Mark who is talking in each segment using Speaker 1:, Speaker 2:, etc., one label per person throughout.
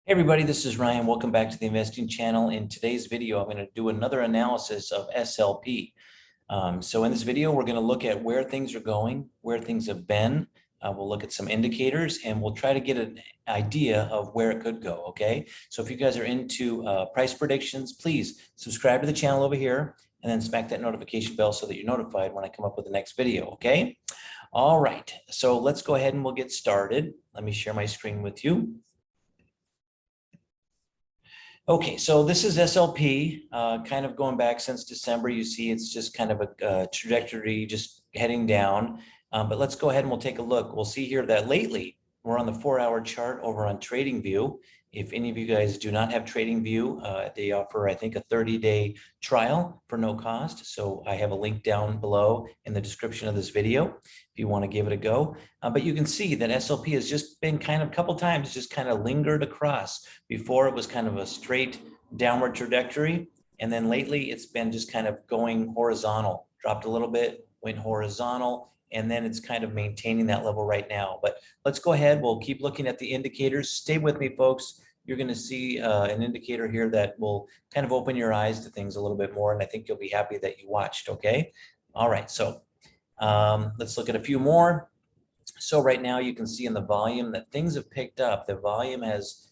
Speaker 1: Hey everybody, this is Ryan. Welcome back to the investing channel. In today's video, I'm going to do another analysis of SLP. So in this video, we're going to look at where things are going, where things have been. We'll look at some indicators and we'll try to get an idea of where it could go. Okay. So if you guys are into price predictions, please subscribe to the channel over here and then smack that notification bell so that you're notified when I come up with the next video. Okay. All right. So let's go ahead and we'll get started. Let me share my screen with you. Okay, so this is SLP, kind of going back since December. You see it's just kind of a trajectory just heading down. But let's go ahead and we'll take a look. We'll see here that lately we're on the 4-hour chart over on TradingView. If any of you guys do not have TradingView, they offer, I think, a 30-day trial for no cost. So I have a link down below in the description of this video if you want to give it a go. But you can see that SLP has just been kind of a couple times just kind of lingered across. Before it was kind of a straight downward trajectory. And then lately it's been just kind of going horizontal, dropped a little bit, went horizontal, and then it's kind of maintaining that level right now. But let's go ahead. We'll keep looking at the indicators. Stay with me, folks. You're going to see an indicator here that will kind of open your eyes to things a little bit more. And I think you'll be happy that you watched. Okay. All right. So let's look at a few more. So right now you can see in the volume that things have picked up. The volume has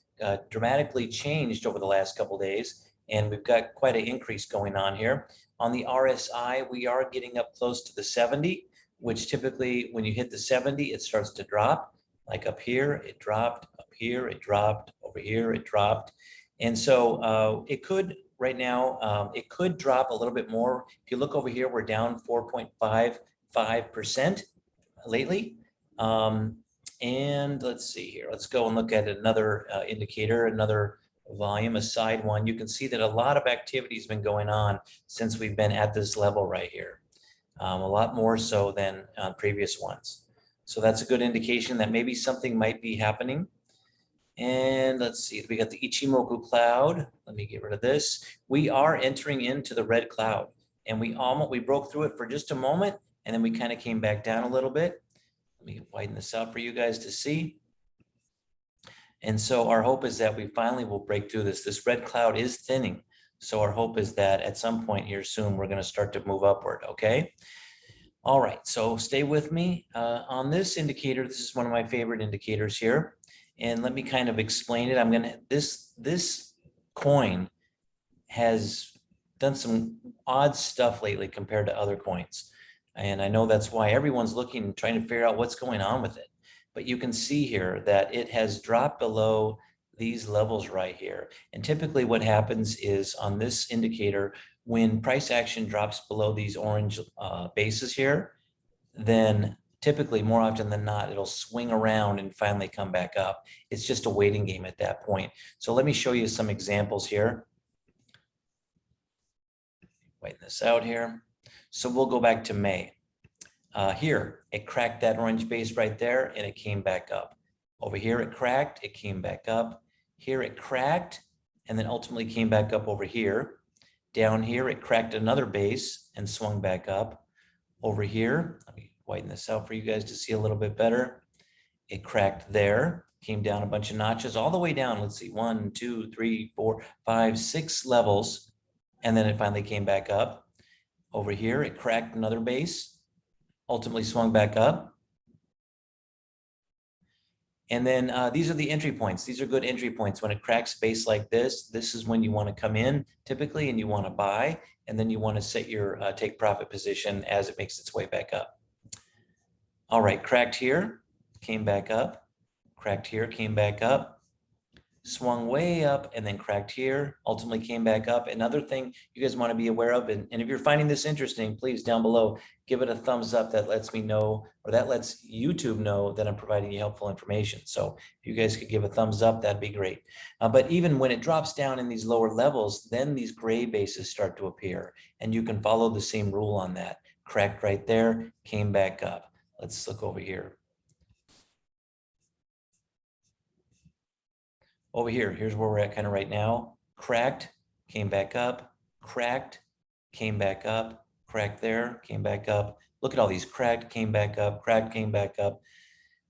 Speaker 1: dramatically changed over the last couple of days, and we've got quite an increase going on here. On the RSI, we are getting up close to the 70, which typically when you hit the 70, it starts to drop. Like up here, it dropped, up here, it dropped, over here, it dropped. And so it could, right now, it could drop a little bit more. If you look over here, we're down 4.55% lately. And let's see here. Let's go and look at another indicator, another volume, a side one. You can see that a lot of activity has been going on since we've been at this level right here. A lot more so than previous ones. So that's a good indication that maybe something might be happening. And let's see, we got the Ichimoku Cloud. Let me get rid of this. We are entering into the red cloud, and we broke through it for just a moment, and then we kind of came back down a little bit. Let me widen this out for you guys to see. And so our hope is that we finally will break through this. This red cloud is thinning. So our hope is that at some point here soon, we're going to start to move upward. Okay. All right. So stay with me on this indicator. This is one of my favorite indicators here. And let me kind of explain it. This coin has done some odd stuff lately compared to other coins. And I know that's why everyone's looking, trying to figure out what's going on with it. But you can see here that it has dropped below these levels right here. And typically what happens is on this indicator, when price action drops below these orange bases here, then typically more often than not, it'll swing around and finally come back up. It's just a waiting game at that point. So let me show you some examples here. Waiting this out here. So we'll go back to May. Here, it cracked that orange base right there, and it came back up. Over here, it cracked, it came back up. Here, it cracked, and then ultimately came back up over here. Down here, it cracked another base and swung back up. Over here, let me widen this out for you guys to see a little bit better. It cracked there, came down a bunch of notches all the way down. Let's see, 1, 2, 3, 4, 5, 6 levels, and then it finally came back up. Over here, it cracked another base, ultimately swung back up. And then these are the entry points. These are good entry points. When it cracks base like this is when you want to come in typically, and you want to buy, and then you want to set your take profit position as it makes its way back up. All right, cracked here, came back up, cracked here, came back up, swung way up, and then cracked here, ultimately came back up. Another thing you guys want to be aware of, and if you're finding this interesting, please down below, give it a thumbs up. That lets me know, or that lets YouTube know that I'm providing you helpful information. So if you guys could give a thumbs up, that'd be great. But even when it drops down in these lower levels, then these gray bases start to appear, and you can follow the same rule on that. Cracked right there, came back up. Let's look over here. Over here, here's where we're at kind of right now. Cracked, came back up, cracked, came back up, cracked there, came back up. Look at all these cracked, came back up, cracked, came back up.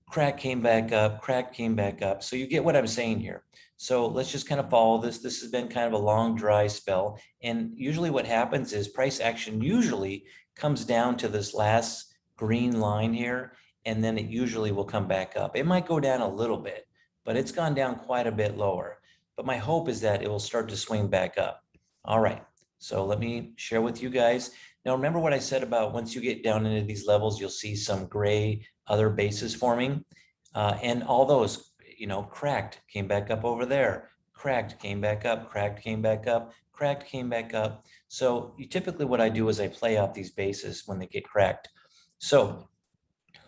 Speaker 1: crack came back up, crack came back up. So you get what I'm saying here. So let's just kind of follow this. This has been kind of a long dry spell. And usually what happens is price action usually comes down to this last green line here, and then it usually will come back up. It might go down a little bit, but it's gone down quite a bit lower. But my hope is that it will start to swing back up. All right, so let me share with you guys. Now, remember what I said about once you get down into these levels, you'll see some gray other bases forming. And all those, cracked, came back up over there, cracked, came back up, cracked, came back up, cracked, came back up. So typically what I do is I play out these bases when they get cracked. So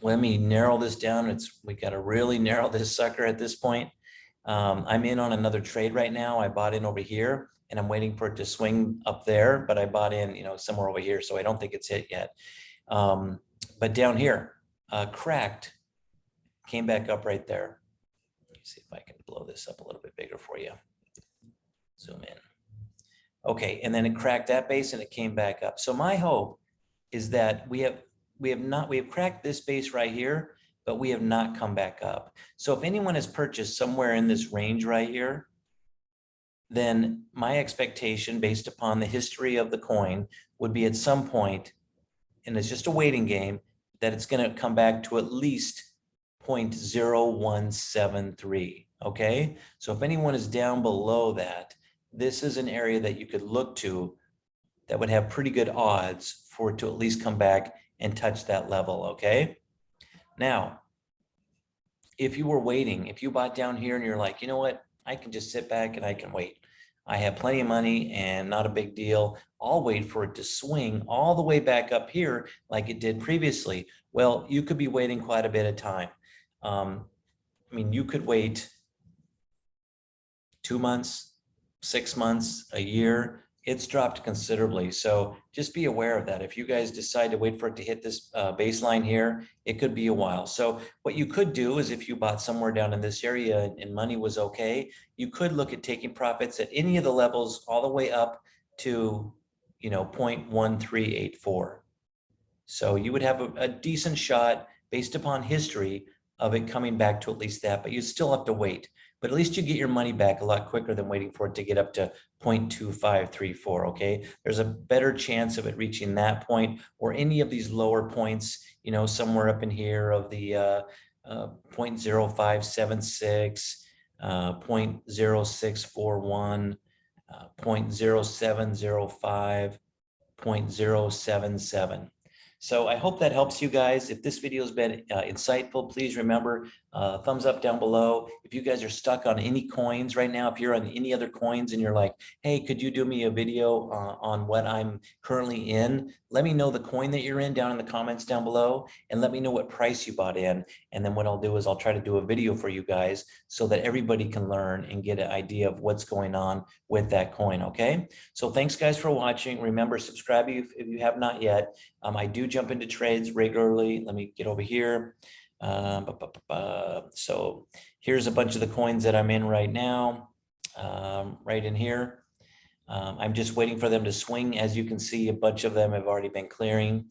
Speaker 1: let me narrow this down. We got to really narrow this sucker at this point. I'm in on another trade right now. I bought in over here and I'm waiting for it to swing up there, but I bought in, somewhere over here. So I don't think it's hit yet. But down here, cracked, came back up right there. Let me see if I can blow this up a little bit bigger for you. Zoom in. Okay, and then it cracked that base and it came back up. So my hope is that we have cracked this base right here, but we have not come back up. So if anyone has purchased somewhere in this range right here, then my expectation based upon the history of the coin would be at some point, and it's just a waiting game, that it's going to come back to at least 0.0173. Okay, so if anyone is down below that, this is an area that you could look to that would have pretty good odds for it to at least come back and touch that level. Okay, now if you were waiting, if you bought down here and you're like, you know what, I can just sit back and I can wait, I have plenty of money and not a big deal, I'll wait for it to swing all the way back up here like it did previously. Well, you could be waiting quite a bit of time. I mean, you could wait 2 months, 6 months, a year. It's dropped considerably. So just be aware of that. If you guys decide to wait for it to hit this baseline here, it could be a while. So what you could do is if you bought somewhere down in this area and money was okay, you could look at taking profits at any of the levels all the way up to, 0.1384. So you would have a decent shot based upon history of it coming back to at least that, but you still have to wait. But at least you get your money back a lot quicker than waiting for it to get up to 0.2534, okay? There's a better chance of it reaching that point or any of these lower points, somewhere up in here of the 0.0576, 0.0641, 0.0705, 0.077. So I hope that helps you guys. If this video has been insightful, please remember, thumbs up down below. If you guys are stuck on any coins right now, if you're on any other coins and you're like, hey, could you do me a video on what I'm currently in? Let me know the coin that you're in down in the comments down below, and let me know what price you bought in. And then what I'll do is I'll try to do a video for you guys so that everybody can learn and get an idea of what's going on with that coin, okay? So thanks guys for watching. Remember, subscribe if you have not yet. I do jump into trades regularly. Let me get over here. So here's a bunch of the coins that I'm in right now, right in here. I'm just waiting for them to swing. As you can see, a bunch of them have already been clearing,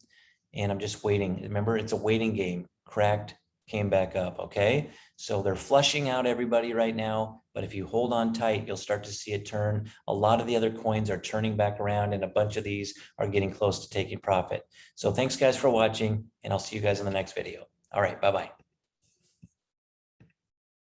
Speaker 1: and I'm just waiting. Remember, it's a waiting game. Cracked, came back up, okay? So they're flushing out everybody right now, but if you hold on tight, you'll start to see it turn. A lot of the other coins are turning back around, and a bunch of these are getting close to taking profit. So thanks guys for watching, and I'll see you guys in the next video. All right, bye-bye.